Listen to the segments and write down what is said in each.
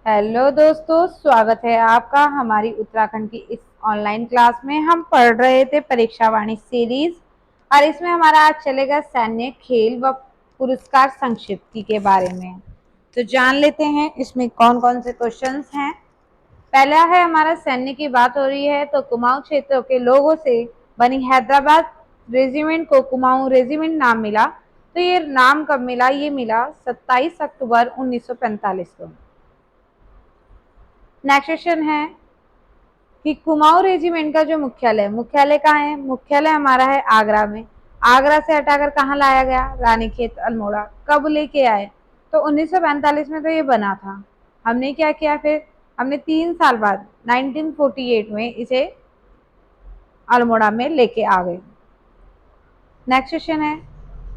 Hello दोस्तों, स्वागत है आपका हमारी उत्तराखंड की इस ऑनलाइन क्लास में। हम पढ़ रहे थे परीक्षा वाणी सीरीज और इसमें हमारा आज चलेगा सैन्य खेल व पुरस्कार संक्षिप्ति के बारे में। तो जान लेते हैं इसमें कौन कौन से क्वेश्चंस हैं। पहला है हमारा सैन्य की बात हो रही है तो कुमाऊं क्षेत्रों के लोगों से बनी हैदराबाद रेजिमेंट को कुमाऊं रेजिमेंट नाम मिला। तो ये नाम कब मिला? ये मिला 27 अक्टूबर 1945 को। नेक्स्ट क्वेश्चन है कि कुमाऊं रेजिमेंट का जो मुख्यालय कहाँ है? मुख्यालय हमारा है आगरा में। आगरा से हटाकर कहाँ लाया गया? रानीखेत अल्मोड़ा। कब लेके आए? तो 1945 में तो ये बना था। हमने क्या किया फिर? हमने 3 साल बाद 1948 में इसे अल्मोड़ा में लेके आ गए। नेक्स्ट क्वेश्चन है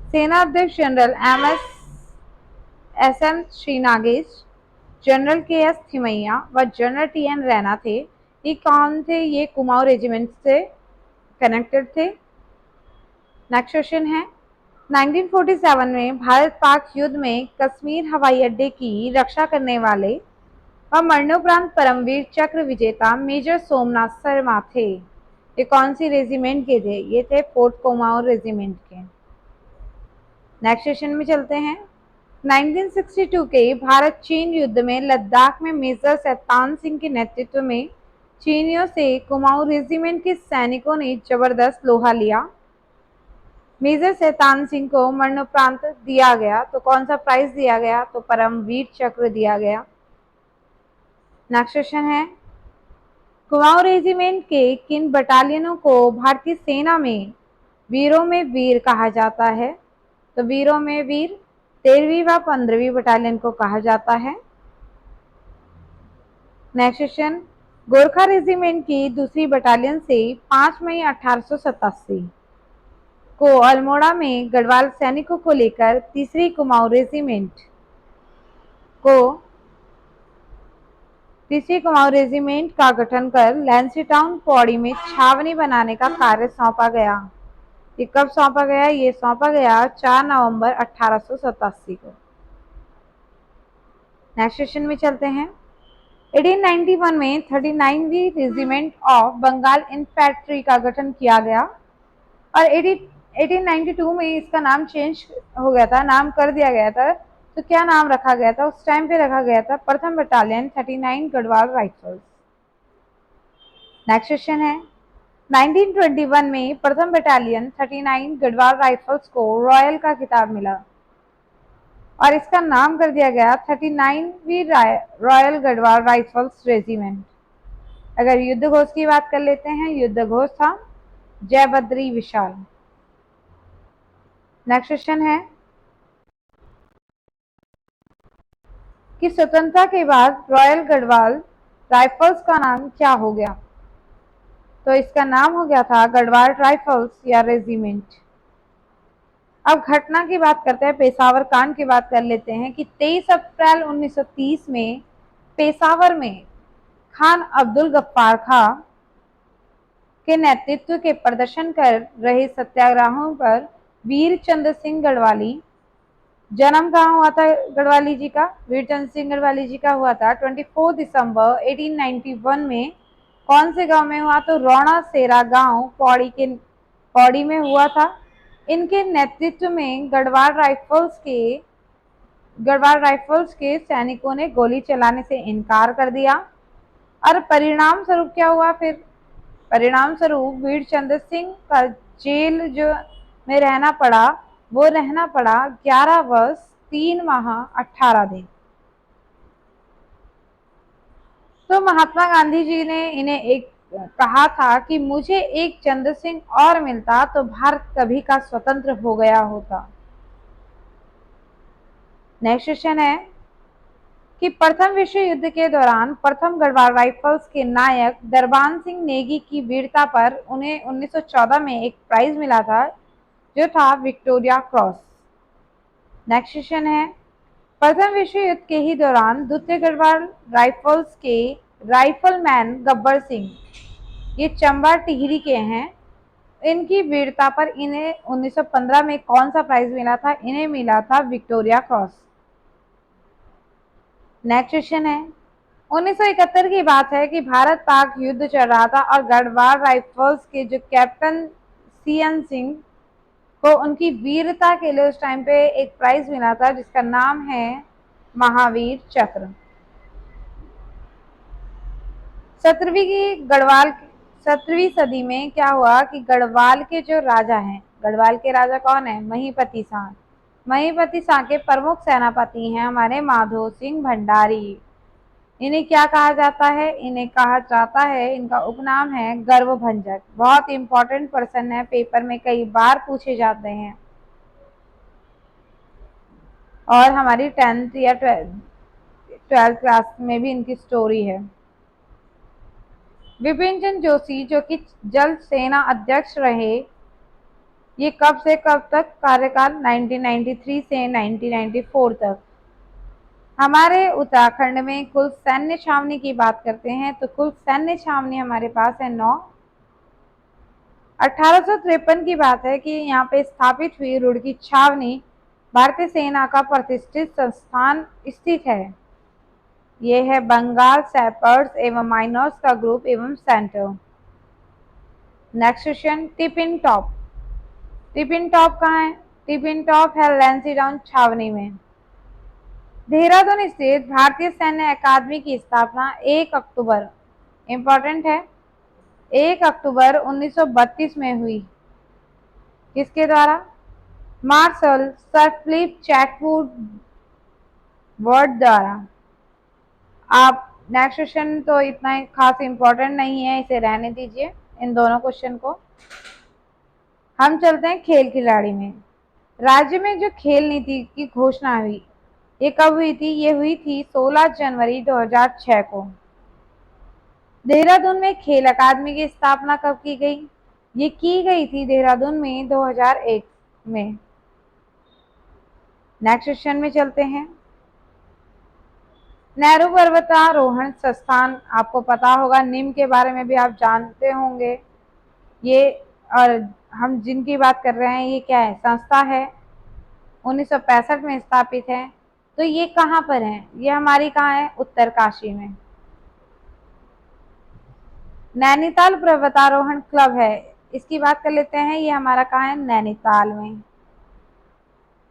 सेना अध्यक्ष general S M Shrinagesh, general K S Thimayya व जनरल टी एन रैना थे। ये कौन थे? ये कुमाऊं रेजिमेंट से कनेक्टेड थे। नेक्स्ट क्वेश्चन है 1947 में भारत पाक युद्ध में कश्मीर हवाई अड्डे की रक्षा करने वाले व मरणोपरांत परमवीर चक्र विजेता मेजर सोमनाथ शर्मा थे। ये कौन सी रेजिमेंट के थे? ये थे फोर्ट कुमाऊं रेजिमेंट के। नेक्स्ट क्वेश्चन में चलते हैं 1962 के भारत चीन युद्ध में लद्दाख में मेजर शैतान सिंह के नेतृत्व में चीनियों से कुमाऊं रेजिमेंट के सैनिकों ने जबरदस्त लोहा लिया। मेजर शैतान सिंह को मरणोपरांत दिया गया तो कौन सा प्राइज दिया गया? तो परमवीर चक्र दिया गया। नेक्स्ट क्वेश्चन है कुमाऊं रेजिमेंट के किन बटालियनों को भारतीय सेना में वीरों में वीर कहा जाता है? तो वीरों में वीर 13वीं व 15वीं बटालियन को कहा जाता है। नेक्स्ट क्वेश्चन गोरखा रेजिमेंट की दूसरी बटालियन से 5 मई 1887 को अल्मोड़ा में गढ़वाल सैनिकों को लेकर तीसरी कुमाऊं रेजिमेंट का गठन कर लैंसीटाउन पौड़ी में छावनी बनाने का कार्य सौंपा गया। ये कब सौंपा गया? ये सौंपा गया 4 नवंबर 1887 को। नेक्स्ट क्वेश्चन में चलते हैं 1891 में 39वीं रेजिमेंट ऑफ बंगाल इन्फैंट्री का गठन किया गया और 1892 में इसका नाम चेंज हो गया था, नाम कर दिया गया था। तो क्या नाम रखा गया था? उस टाइम पे रखा गया था प्रथम battalion 39 Garhwal rifles. Next question है 1921 में प्रथम बटालियन 39 गढ़वाल राइफल्स को रॉयल का खिताब मिला और इसका नाम कर दिया गया 39वीं रॉयल गढ़वाल राइफल्स रेजिमेंट। अगर युद्ध घोष की बात कर लेते हैं, युद्ध घोष था जय बद्री विशाल। नेक्स्ट क्वेश्चन है कि स्वतंत्रता के बाद रॉयल गढ़वाल राइफल्स का नाम क्या हो गया? तो इसका नाम हो गया था गढ़वाल राइफल्स या रेजिमेंट। अब घटना की बात करते हैं, पेशावर कांड की बात कर लेते हैं कि 23 अप्रैल 1930 में पेशावर में खान अब्दुल गफ्फार खां के नेतृत्व के प्रदर्शन कर रहे सत्याग्रहों पर वीर चंद्र सिंह गढ़वाली, जन्म कहाँ हुआ था गढ़वाली जी का? वीर चंद्र सिंह गढ़वाली जी का हुआ था 24 दिसंबर 1891 में। कौन से गांव में हुआ? तो रौना सेरा गांव पौड़ी में हुआ था। इनके नेतृत्व में गढ़वाल राइफल्स के सैनिकों ने गोली चलाने से इनकार कर दिया और परिणाम स्वरूप क्या हुआ फिर? परिणाम स्वरूप वीर चंद्र सिंह का जेल जो में रहना पड़ा, वो रहना पड़ा 11 वर्ष 3 माह 18 दिन। तो महात्मा गांधी जी ने इन्हें एक कहा था कि मुझे एक चंद्र सिंह और मिलता तो भारत कभी का स्वतंत्र हो गया होता। नेक्स्ट क्वेश्चन है कि प्रथम विश्व युद्ध के दौरान प्रथम गढ़वाल राइफल्स के नायक दरबान सिंह नेगी की वीरता पर उन्हें 1914 में एक प्राइज मिला था जो था विक्टोरिया क्रॉस। नेक्स्ट क्वेश्चन है प्रथम विश्व युद्ध के ही दौरान द्वितीय गढ़वाल राइफल्स के राइफलमैन गब्बर सिंह, ये चंबा टिहरी के हैं, इनकी वीरता पर इन्हें 1915 में कौन सा प्राइज मिला था? इन्हें मिला था विक्टोरिया क्रॉस। नेक्स्ट क्वेश्चन है 1971 की बात है कि भारत पाक युद्ध चल रहा था और गढ़वाल राइफल्स के जो कैप्टन सीएन सिंह को उनकी वीरता के लिए उस टाइम पे एक प्राइज मिला था जिसका नाम है महावीर चक्र। 17वीं की गढ़वाल 17वीं सदी में क्या हुआ कि गढ़वाल के जो राजा हैं, गढ़वाल के राजा कौन है? महीपति शाह। महीपति शाह के प्रमुख सेनापति हैं हमारे माधो सिंह भंडारी। इन्हें क्या कहा जाता है? इन्हें कहा जाता है, इनका उपनाम है गर्वभंजक। बहुत इंपॉर्टेंट पर्सन है, पेपर में कई बार पूछे जाते हैं और हमारी 10th या 12th क्लास में भी इनकी स्टोरी है। विपिन चंद्र जोशी जो कि जल सेना अध्यक्ष रहे, ये कब से कब तक कार्यकाल? 1993 से 1994 तक। हमारे उत्तराखंड में कुल सैन्य छावनी की बात करते हैं तो कुल सैन्य छावनी हमारे पास है 9। 1853 की बात है कि यहाँ पे स्थापित हुई रुड़की छावनी भारतीय सेना का प्रतिष्ठित संस्थान स्थित है। ये है बंगाल सैपर्स एवं माइनर्स का ग्रुप एवं centre. Next question, tiffin top. Tiffin top कहाँ है? टिपिन टॉप है लैंसीडाउन छावनी में। देहरादून स्थित भारतीय सैन्य अकादमी की स्थापना 1 अक्टूबर, इंपॉर्टेंट है, 1 अक्टूबर 1932 में हुई। किसके द्वारा? मार्शल सर फिलिप चैटवुड वर्ड द्वारा। आप नेक्स्ट क्वेश्चन तो इतना खास इंपॉर्टेंट नहीं है, इसे रहने दीजिए इन दोनों क्वेश्चन को। हम चलते हैं खेल खिलाड़ी में। राज्य में जो खेल नीति की घोषणा हुई, ये कब हुई थी? ये हुई थी 16 जनवरी 2006 को। देहरादून में खेल अकादमी की स्थापना कब की गई? ये की गई थी देहरादून में 2001 में। नेक्स्ट क्वेश्चन में चलते हैं। नेहरू पर्वतारोहण संस्थान, आपको पता होगा, निम के बारे में भी आप जानते होंगे। ये और हम जिनकी बात कर रहे हैं ये क्या है? संस्था है, 1965 में स्थापित है। तो ये कहाँ पर है? ये हमारी कहाँ है? उत्तरकाशी में। नैनीताल पर्वतारोहण क्लब है, इसकी बात कर लेते हैं। ये हमारा कहाँ है? नैनीताल में।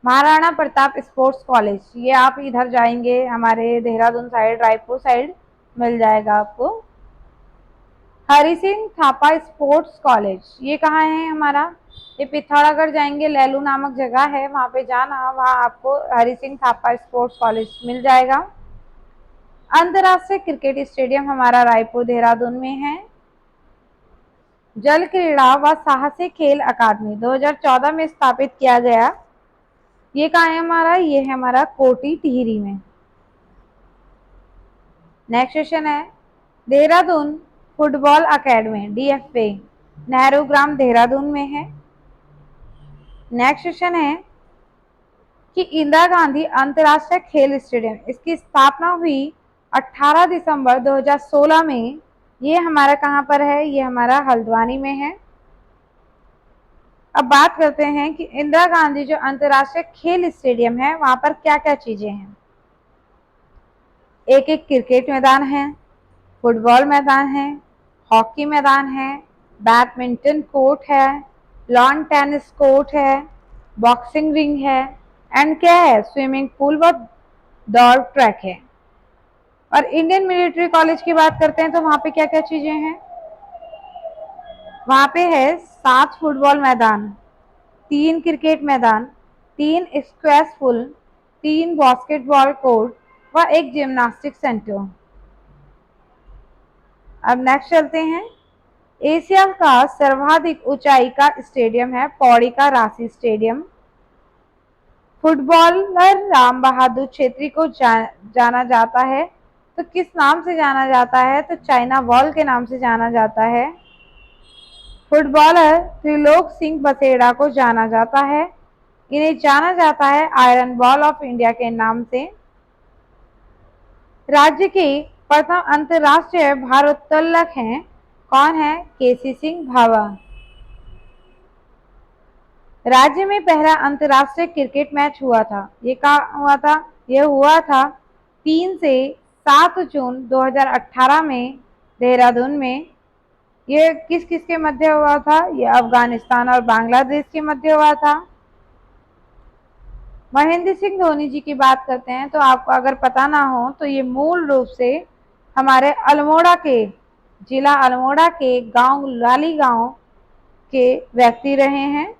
महाराणा प्रताप स्पोर्ट्स कॉलेज, ये आप इधर जाएंगे हमारे देहरादून साइड, रायपुर साइड मिल जाएगा आपको। हरि सिंह थापा स्पोर्ट्स कॉलेज, ये कहाँ है हमारा? ये पिथौरागढ़ जाएंगे, लैलू नामक जगह है, वहां पे जाना, वहां आपको हरि सिंह थापा स्पोर्ट्स कॉलेज मिल जाएगा। अंतर्राष्ट्रीय क्रिकेट स्टेडियम हमारा रायपुर देहरादून में है। जल क्रीड़ा व साहसिक खेल अकादमी 2014 में स्थापित किया गया, ये कहाँ है हमारा? ये है हमारा कोटी टिहरी में। नेक्स्ट क्वेश्चन है, Dehradun football academy DFA Nehru Gram Dehradun में है। नेक्स्ट क्वेश्चन है कि इंदिरा गांधी अंतर्राष्ट्रीय खेल स्टेडियम, इसकी स्थापना हुई 18 दिसंबर 2016 में। ये हमारा कहाँ पर है? ये हमारा हल्द्वानी में है। अब बात करते हैं कि इंदिरा गांधी जो अंतर्राष्ट्रीय खेल स्टेडियम है वहां पर क्या क्या चीजें हैं। एक एक क्रिकेट मैदान है, फुटबॉल मैदान है, हॉकी मैदान है, बैडमिंटन कोर्ट है, लॉन टेनिस कोर्ट है, बॉक्सिंग रिंग है, एंड क्या है? स्विमिंग पूल व दौड़ ट्रैक है। और इंडियन मिलिट्री कॉलेज की बात करते हैं तो वहां पे क्या क्या चीजें हैं? वहां पे है 7 फुटबॉल मैदान, 3 क्रिकेट मैदान, 3 स्क्वैश पुल, 3 बास्केटबॉल कोर्ट व एक जिम्नास्टिक सेंटर। अब नेक्स्ट चलते हैं। एशिया का सर्वाधिक ऊंचाई का स्टेडियम है पौड़ी का रांची स्टेडियम। फुटबॉलर राम बहादुर छेत्री को जाना जाता है, तो किस नाम से जाना जाता है? तो चाइना वॉल के नाम से जाना जाता है। फुटबॉलर त्रिलोक सिंह बसेड़ा को जाना जाता है, इन्हें जाना जाता है आयरन बॉल ऑफ इंडिया के नाम से। राज्य के प्रथम अंतर्राष्ट्रीय भारोत्तोलक हैं, कौन है? केसी सिंह भाभा। राज्य में पहला अंतर्राष्ट्रीय क्रिकेट मैच हुआ था, ये कहाँ हुआ था? ये हुआ था 3 से 7 जून 2018 में देहरादून में। ये किस किस के मध्य हुआ था? ये अफगानिस्तान और बांग्लादेश के मध्य हुआ था। महेंद्र सिंह धोनी जी की बात करते हैं तो आपको अगर पता ना हो तो ये मूल रूप से हमारे अल्मोड़ा के, जिला अल्मोड़ा के गांव लाली गांव के व्यक्ति रहे हैं।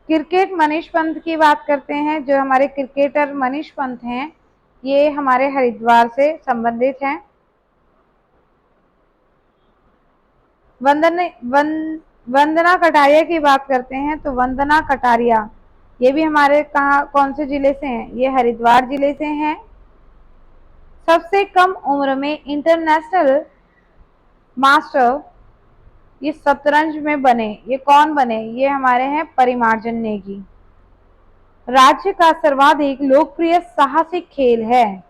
क्रिकेट मनीष पंत की बात करते हैं, जो हमारे क्रिकेटर मनीष पंत हैं, ये हमारे हरिद्वार से संबंधित हैं। वंदना कटारिया की बात करते हैं तो वंदना कटारिया ये भी हमारे कहाँ कौन से जिले से हैं? ये हरिद्वार जिले से हैं। सबसे कम उम्र में इंटरनेशनल मास्टर ये शतरंज में बने, ये कौन बने? ये हमारे हैं परिमार्जन नेगी। राज्य का सर्वाधिक लोकप्रिय साहसिक खेल है,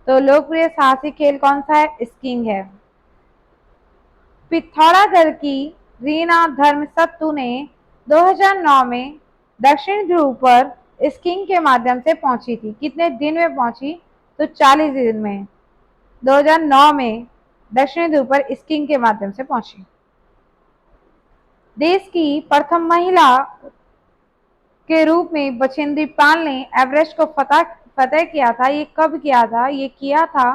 तो लोकप्रिय साहसिक खेल कौन सा है? स्कीइंग है। पिथौरागढ़ की रीना धर्मसत्तू ने 2009 में दक्षिण ध्रुव पर स्कीइंग के माध्यम से पहुंची थी। कितने दिन में पहुंची? तो 40 दिन में। 2009 में दक्षिण ध्रुव पर स्कीइंग के माध्यम से पहुंची। देश की प्रथम महिला के रूप में बछेंद्री पाल ने एवरेस्ट को फतेह किया था। ये कब किया था? ये किया था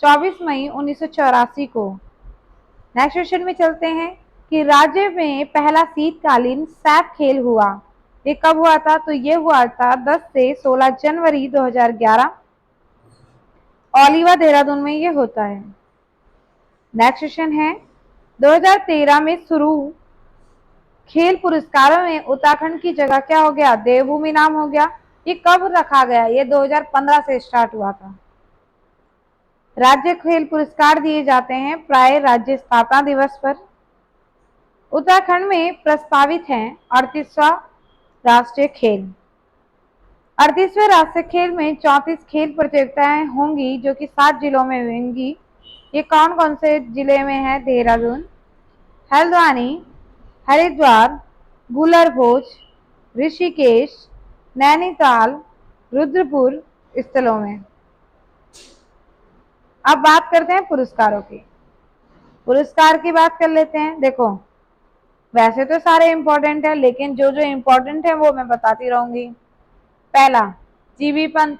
24 मई 1984 को। नेक्स्ट क्वेश्चन में चलते हैं कि राज्य में पहला शीतकालीन सैफ खेल हुआ, ये कब हुआ था? तो ये हुआ था 10 से 16 जनवरी 2011। ओलिवा देहरादून में ये होता है। नेक्स्ट क्वेश्चन है 2013 में शुरू खेल पुरस्कारों में उत्तराखंड की जगह क्या हो गया? देवभूमि नाम हो गया। ये कब रखा गया? ये 2015 से स्टार्ट हुआ था। राज्य खेल पुरस्कार दिए जाते हैं प्राय राज्य स्थापना दिवस पर। उत्तराखंड में प्रस्तावित है 38वां राष्ट्रीय खेल। 38वें राष्ट्रीय खेल में 34 खेल प्रतियोगिताएं होंगी, जो कि 7 जिलों में होंगी। ये कौन कौन से जिले में है? देहरादून, हल्द्वानी, हरिद्वार, गुलरभोज, ऋषिकेश, नैनीताल, रुद्रपुर स्थलों में। अब बात करते हैं पुरस्कारों की। पुरस्कार की बात कर लेते हैं। देखो, वैसे तो सारे इंपॉर्टेंट है, लेकिन जो जो इंपॉर्टेंट है वो मैं बताती रहूंगी। पहला, जीबी पंत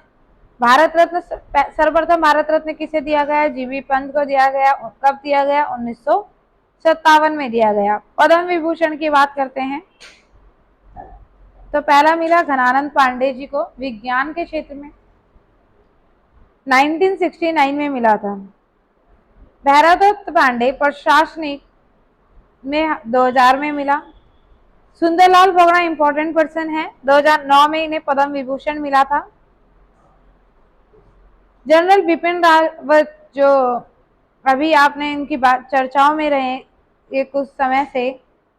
भारत रत्न। सर्वप्रथम भारत रत्न किसे दिया गया? जीबी पंत को दिया गया। कब दिया गया? 1957 में दिया गया। पद्म विभूषण की बात करते हैं तो पहला मिला घनानंद पांडे जी को विज्ञान के क्षेत्र में, 1969 में मिला था। भैरवदत्त पांडे प्रशासनिक में 2000 में मिला। सुंदरलाल बोगड़ा इंपॉर्टेंट पर्सन है, 2009 में इन्हें पद्म विभूषण मिला था। जनरल बिपिन रावत, जो अभी आपने इनकी बात चर्चाओं में रहे ये कुछ समय से,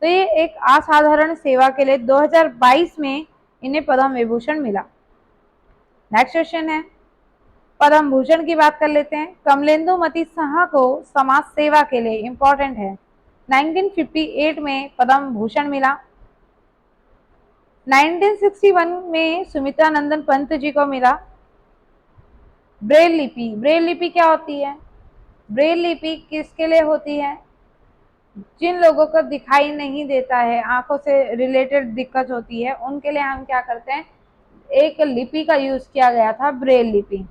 तो ये एक असाधारण सेवा के लिए 2022 में इन्हें पद्म विभूषण मिला। नेक्स्ट क्वेश्चन है, पद्म भूषण की बात कर लेते हैं। कमलेंदु मती साहा को समाज सेवा के लिए इंपॉर्टेंट है, 1958 में पद्म भूषण मिला। 1961 में सुमित्रा नंदन पंत जी को मिला। ब्रेल लिपि, ब्रेल लिपि क्या होती है? ब्रेल लिपि किसके लिए होती है? जिन लोगों को दिखाई नहीं देता है, आंखों से रिलेटेड दिक्कत होती है, उनके लिए हम क्या करते हैं? एक लिपि का यूज किया गया था, ब्रेल लिपि।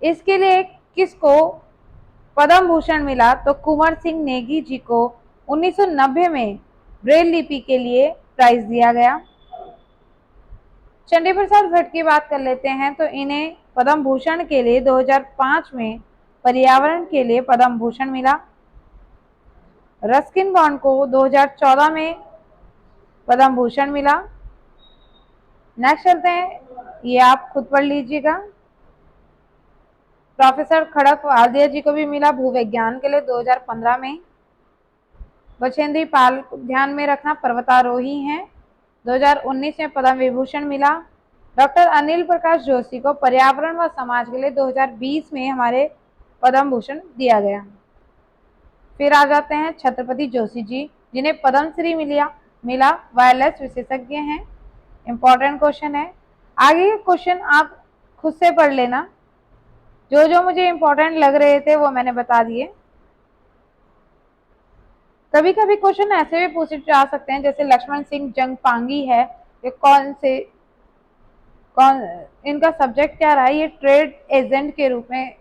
इसके लिए किसको पद्म भूषण मिला? तो कुंवर सिंह नेगी जी को 1990 में ब्रेल लिपि के लिए प्राइज दिया गया। चंडी प्रसाद भट्ट की बात कर लेते हैं तो इन्हें पद्म भूषण के लिए 2005 में पर्यावरण के लिए पद्म भूषण मिला। रस्किन बॉन्ड को 2014 में पद्म भूषण मिला। नेक्स्ट चलते हैं, ये आप खुद पढ़ लीजिएगा। प्रोफेसर खड़क वादिया जी को भी मिला भूविज्ञान के लिए 2015 में। बछेंद्री पाल को ध्यान में रखना, पर्वतारोही हैं, 2019 में पद्म विभूषण मिला। डॉक्टर अनिल प्रकाश जोशी को पर्यावरण व समाज के लिए 2020 में हमारे पद्म भूषण दिया गया। फिर आ जाते हैं छत्रपति जोशी जी, जिन्हें पद्मश्री मिला, वायरलेस विशेषज्ञ हैं। इंपॉर्टेंट क्वेश्चन है। आगे के क्वेश्चन आप खुद से पढ़ लेना, जो जो मुझे इंपॉर्टेंट लग रहे थे वो मैंने बता दिए। कभी कभी क्वेश्चन ऐसे भी पूछे जा सकते हैं, जैसे लक्ष्मण सिंह जंगपांगी है, ये कौन इनका सब्जेक्ट क्या रहा है? ये ट्रेड एजेंट के रूप में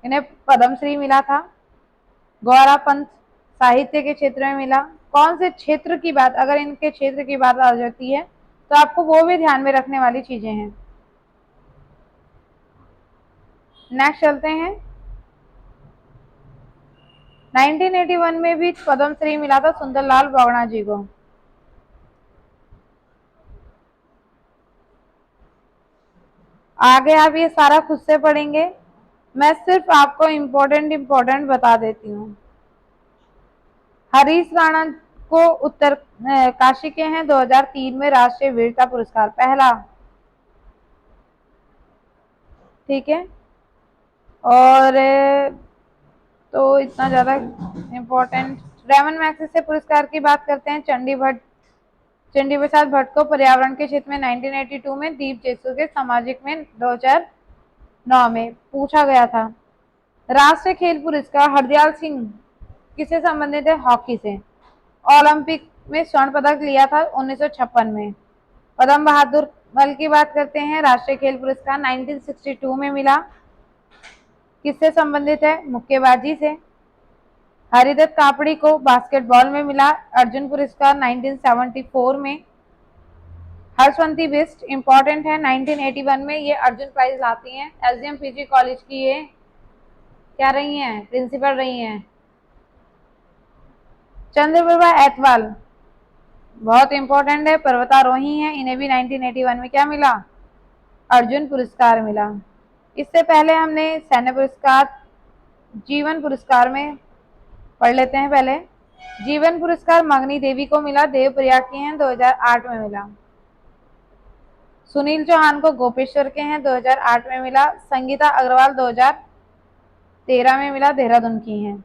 इन्हें पद्मश्री मिला था। गौरा पंत साहित्य के क्षेत्र में मिला। कौन से क्षेत्र की बात, अगर इनके क्षेत्र की बात आ जाती है तो आपको वो भी ध्यान में रखने वाली चीजें हैं। नेक्स्ट चलते हैं। 1981 में भी पद्मश्री मिला था सुंदरलाल बगड़ा जी को। आगे आप ये सारा खुद से पढ़ेंगे, मैं सिर्फ आपको इम्पोर्टेंट बता देती हूँ। हरीश राणा को उत्तर काशी के हैं 2003 में राष्ट्रीय वीरता पुरस्कार पहला। ठीक है, और तो इतना ज्यादा इम्पोर्टेंट। रेमन मैग्सेसे पुरस्कार की बात करते हैं। चंडी प्रसाद भट्ट को पर्यावरण के क्षेत्र में 1982 में, दीप जेसू के सामाजिक में 2009 में पूछा गया था। राष्ट्रीय खेल पुरस्कार हरदयाल सिंह किससे संबंधित है? हॉकी से। ओलंपिक में स्वर्ण पदक लिया था 1956 में। पद्म बहादुर मल की बात करते हैं। राष्ट्रीय खेल पुरस्कार 1962 में मिला। किससे संबंधित है? मुक्केबाजी से। हरिदत्त कापड़ी को बास्केटबॉल में मिला अर्जुन पुरस्कार 1974 में। हर्षवंती बिष्ट इंपॉर्टेंट है, 1981 में ये अर्जुन प्राइज लाती हैं। एसडीएम पीजी कॉलेज की ये क्या रही हैं? प्रिंसिपल रही हैं। चंद्रप्रभा एतवाल बहुत इंपॉर्टेंट है, पर्वतारोही हैं, इन्हें भी 1981 में क्या मिला? अर्जुन पुरस्कार मिला। इससे पहले हमने सैन्य पुरस्कार, जीवन पुरस्कार में पढ़ लेते हैं। पहले जीवन पुरस्कार मगनी देवी को मिला, देवप्रयाग के हैं, 2008 में मिला। सुनील चौहान को गोपेश्वर के हैं, 2008 में मिला। संगीता अग्रवाल 2013 में मिला, देहरादून की हैं।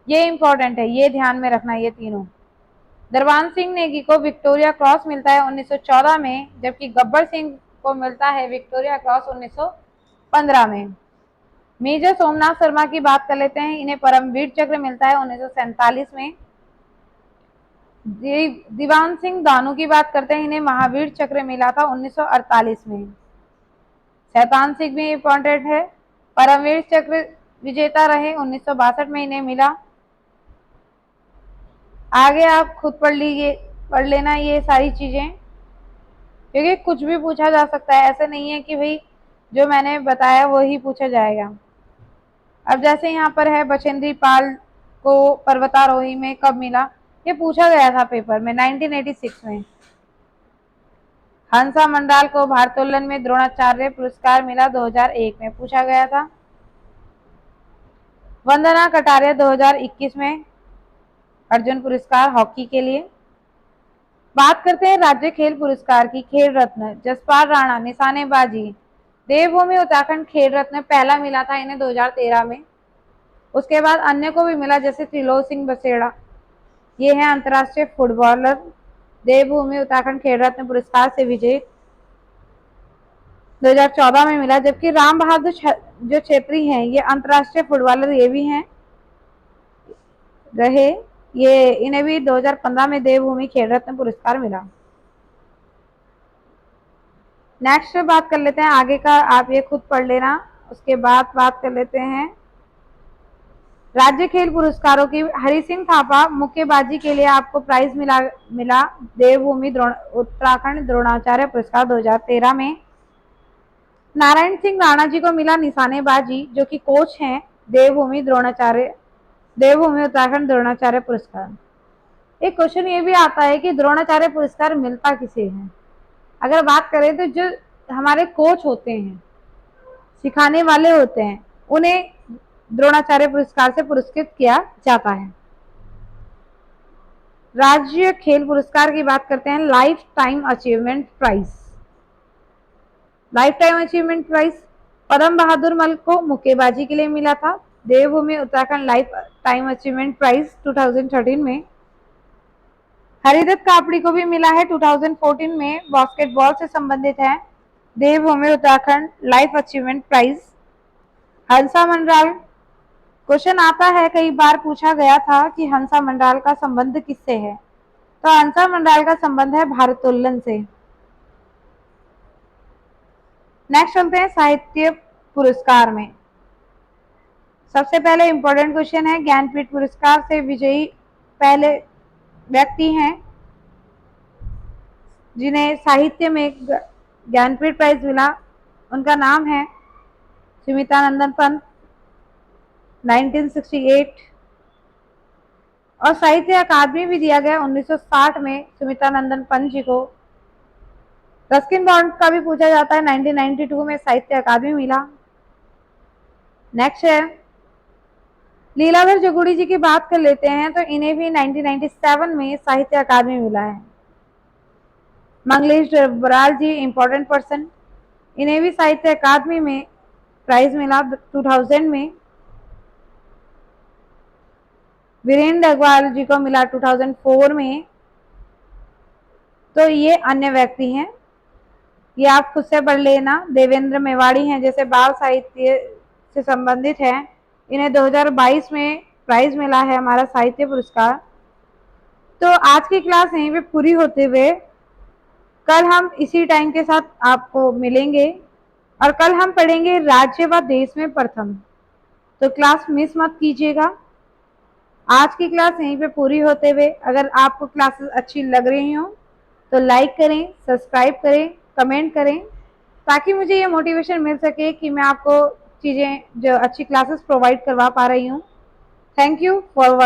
ये इंपॉर्टेंट है, ये ध्यान में रखना ये तीनों। दरबान सिंह नेगी को विक्टोरिया क्रॉस मिलता है 1914 में, जबकि गब्बर सिंह को मिलता है विक्टोरिया क्रॉस 1915 में। मेजर सोमनाथ शर्मा की बात कर लेते हैं, इन्हें परमवीर चक्र मिलता है 1947 में। दीवान सिंह दानू की बात करते हैं, इन्हें महावीर चक्र मिला था 1948 में। शैतान सिंह भी इंपॉर्टेंट है, परमवीर चक्र विजेता रहे 1962 में इन्हें मिला। आगे आप खुद पढ़ लेना ये सारी चीजें, क्योंकि कुछ भी पूछा जा सकता है, ऐसा नहीं है कि भाई जो मैंने बताया वही पूछा जाएगा। अब जैसे यहाँ पर है बचेंद्री पाल को पर्वतारोही में कब मिला, ये पूछा गया था पेपर में 1986 में। हंसा मंडाल को भारोत्तोलन में द्रोणाचार्य पुरस्कार मिला 2001 में, पूछा गया था। वंदना कटारिया 2021 में अर्जुन पुरस्कार हॉकी के लिए। बात करते हैं राज्य खेल पुरस्कार की। खेल रत्न जसपाल राणा निशानेबाजी, देवभूमि उत्तराखंड खेल रत्न पहला मिला था इन्हें 2013 में। उसके बाद अन्य को भी मिला, जैसे त्रिलोक सिंह बसेड़ा, ये है अंतर्राष्ट्रीय फुटबॉलर, देवभूमि उत्तराखंड खेल रत्न पुरस्कार से विजयी 2014 में मिला। जबकि राम बहादुर जो छेत्री हैं ये अंतर्राष्ट्रीय फुटबॉलर ये भी हैं रहे, ये इन्हें भी 2015 में देवभूमि खेल रत्न पुरस्कार मिला। नेक्स्ट बात कर लेते हैं आगे का, आप ये खुद पढ़ लेना। उसके बाद बात कर लेते हैं राज्य खेल पुरस्कारों की। हरि सिंह थापा मुक्केबाजी के लिए आपको प्राइज मिला देवभूमि उत्तराखंड द्रोणाचार्य पुरस्कार 2013 में। नारायण सिंह राणा जी को मिला निशानेबाजी, जो कि कोच हैं देवभूमि उत्तराखंड द्रोणाचार्य पुरस्कार। एक क्वेश्चन ये भी आता है कि द्रोणाचार्य पुरस्कार मिलता किसे है? अगर बात करें तो जो हमारे कोच होते हैं, सिखाने वाले होते हैं, उन्हें द्रोणाचार्य पुरस्कार से पुरस्कृत किया जाता है। राज्य खेल पुरस्कार की बात करते हैं। Life time achievement prize, Padma Bahadur Mal को मुक्केबाजी के लिए मिला था, Devbhoomi Uttarakhand life time achievement prize 2013 में। हरिदत्त कापड़ी को भी मिला है 2014 में, बास्केटबॉल से संबंधित है, देवभूमि उत्तराखंड लाइफ अचीवमेंट प्राइज। हंसा मंडराल, क्वेश्चन आता है, कई बार पूछा गया था कि हंसा मंडराल का संबंध किससे है, तो हंसा मंडराल का संबंध है भारतोलन से। नेक्स्ट चलते हैं साहित्य पुरस्कार में। सबसे पहले इंपॉर्टेंट क्वेश्चन है, ज्ञानपीठ पुरस्कार से विजयी पहले व्यक्ति हैं जिन्हें साहित्य में ज्ञानपीठ प्राइज मिला, उनका नाम है सुमित्रानंदन पंत, 1968। और साहित्य अकादमी भी दिया गया 1960 में सुमित्रानंदन पंत जी को। रस्किन बॉन्ड का भी पूछा जाता है, 1992 में साहित्य अकादमी मिला। नेक्स्ट है लीलाधर जगुड़ी जी की बात कर लेते हैं, तो इन्हें भी 1997 में साहित्य अकादमी मिला है। मंगलेश बराल जी, इंपॉर्टेंट पर्सन, इन्हें भी साहित्य अकादमी में प्राइज मिला 2000 में। वीरेंद्र अग्रवाल जी को मिला 2004 में। तो ये अन्य व्यक्ति हैं, ये आप खुद से पढ़ लेना। देवेंद्र मेवाड़ी हैं, जैसे बाल साहित्य से संबंधित हैं, इन्हें 2022 में प्राइज मिला है हमारा साहित्य पुरस्कार। तो आज की क्लास यहीं पे पूरी होते हुए कल हम इसी टाइम के साथ आपको मिलेंगे और कल हम पढ़ेंगे राज्य व देश में प्रथम। तो क्लास मिस मत कीजिएगा। आज की क्लास यहीं पे पूरी होते हुए अगर आपको क्लासेस अच्छी लग रही हो तो लाइक करें, सब्सक्राइब करें, कमेंट करें, ताकि मुझे ये मोटिवेशन मिल सके कि मैं आपको चीज़ें जो अच्छी क्लासेस प्रोवाइड करवा पा रही हूँ। Thank you for